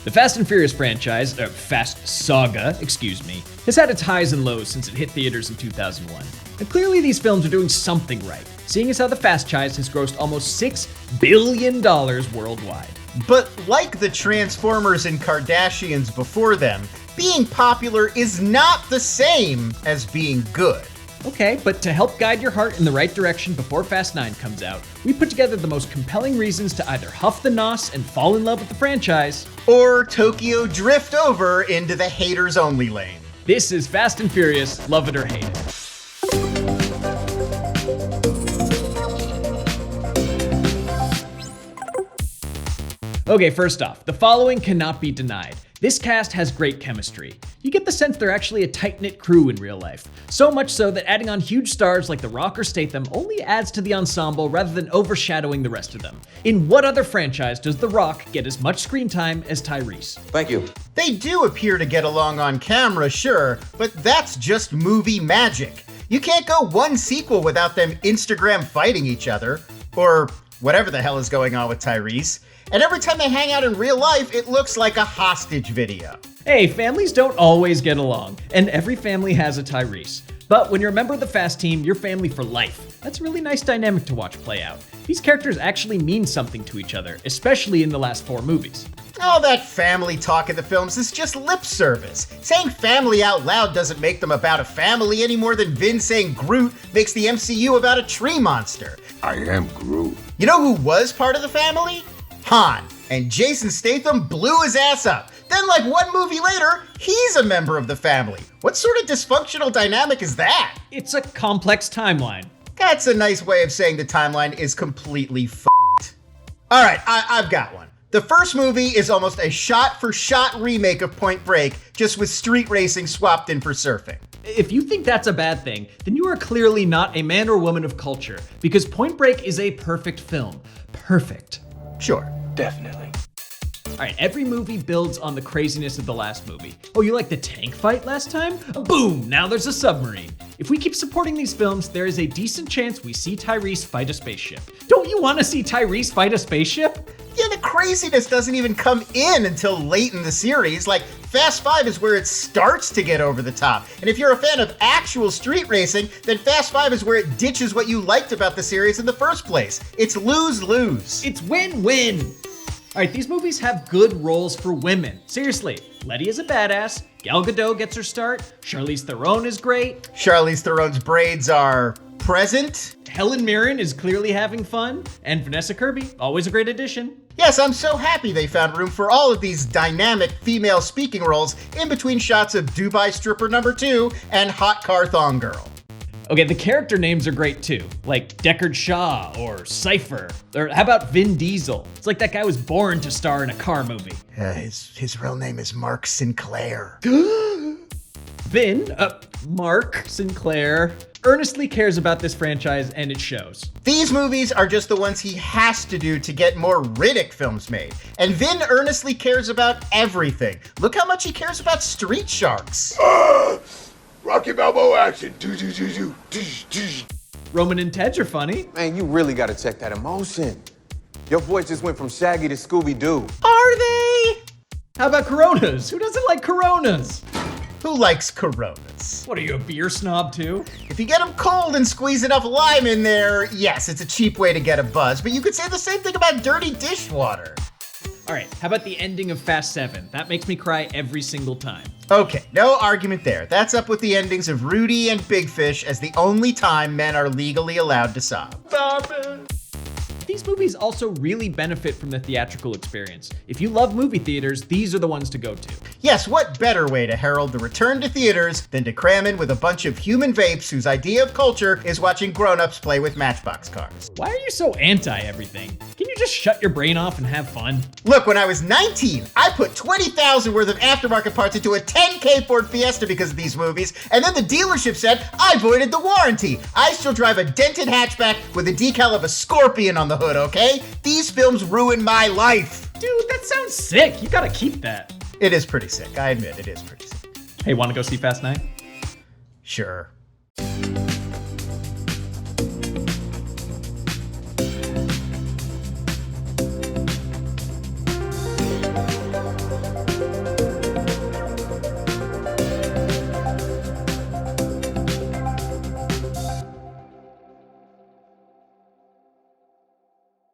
The Fast and Furious franchise, Fast Saga, has had its highs and lows since it hit theaters in 2001. And clearly these films are doing something right, seeing as how the franchise has grossed almost $6 billion worldwide. But like the Transformers and Kardashians before them, being popular is not the same as being good. Okay, but to help guide your heart in the right direction before Fast 9 comes out, we put together the most compelling reasons to either huff the nos and fall in love with the franchise, or Tokyo drift over into the haters-only lane. This is Fast and Furious, love it or hate it. Okay, first off, the following cannot be denied. This cast has great chemistry. You get the sense they're actually a tight-knit crew in real life. So much so that adding on huge stars like The Rock or Statham only adds to the ensemble rather than overshadowing the rest of them. In what other franchise does The Rock get as much screen time as Tyrese? Thank you. They do appear to get along on camera, sure, but that's just movie magic. You can't go one sequel without them Instagram fighting each other, or whatever the hell is going on with Tyrese. And every time they hang out in real life, it looks like a hostage video. Hey, families don't always get along, and every family has a Tyrese. But when you're a member of the Fast team, you're family for life. That's a really nice dynamic to watch play out. These characters actually mean something to each other, especially in the last 4 movies. All that family talk in the films is just lip service. Saying family out loud doesn't make them about a family any more than Vin saying Groot makes the MCU about a tree monster. I am Groot. You know who was part of the family? Han. And Jason Statham blew his ass up. Then like 1 movie later, he's a member of the family. What sort of dysfunctional dynamic is that? It's a complex timeline. That's a nice way of saying the timeline is completely f***ed. All right, I've got one. The first movie is almost a shot-for-shot remake of Point Break, just with street racing swapped in for surfing. If you think that's a bad thing, then you are clearly not a man or woman of culture, because Point Break is a perfect film. Perfect. Sure. Definitely. Alright, every movie builds on the craziness of the last movie. Oh, you like the tank fight last time? Boom, now there's a submarine. If we keep supporting these films, there is a decent chance we see Tyrese fight a spaceship. Don't you want to see Tyrese fight a spaceship? Yeah, the craziness doesn't even come in until late in the series. Like, Fast 5 is where it starts to get over the top. And if you're a fan of actual street racing, then Fast 5 is where it ditches what you liked about the series in the first place. It's lose-lose. It's win-win. Alright, these movies have good roles for women. Seriously, Letty is a badass, Gal Gadot gets her start, Charlize Theron is great. Charlize Theron's braids are present. Helen Mirren is clearly having fun, and Vanessa Kirby, always a great addition. Yes, I'm so happy they found room for all of these dynamic female speaking roles in between shots of Dubai stripper number 2 and hot car thong girl. Okay, the character names are great too, like Deckard Shaw or Cypher, or how about Vin Diesel? It's like that guy was born to star in a car movie. His real name is Mark Sinclair. Mark Sinclair, earnestly cares about this franchise and it shows. These movies are just the ones he has to do to get more Riddick films made. And Vin earnestly cares about everything. Look how much he cares about Street Sharks. Rocky Balboa action. Roman and Tej are funny. Man, you really gotta check that emotion. Your voice just went from Shaggy to Scooby-Doo. Are they? How about Coronas? Who doesn't like Coronas? Who likes Coronas? What are you, a beer snob too? If you get them cold and squeeze enough lime in there, yes, it's a cheap way to get a buzz, but you could say the same thing about dirty dishwater. Alright, how about the ending of Fast 7? That makes me cry every single time. Okay, no argument there. That's up with the endings of Rudy and Big Fish as the only time men are legally allowed to sob. Stop it! These movies also really benefit from the theatrical experience. If you love movie theaters, these are the ones to go to. Yes, what better way to herald the return to theaters than to cram in with a bunch of human vapes whose idea of culture is watching grown-ups play with Matchbox cars? Why are you so anti-everything? Can you just shut your brain off and have fun? Look, when I was 19, I put $20,000 worth of aftermarket parts into a 10K Ford Fiesta because of these movies, and then the dealership said I voided the warranty. I still drive a dented hatchback with a decal of a scorpion on the hood, okay? These films ruined my life. Dude, that sounds sick. You gotta keep that. It is pretty sick. I admit it is pretty sick. Hey, wanna go see Fast 9? Sure.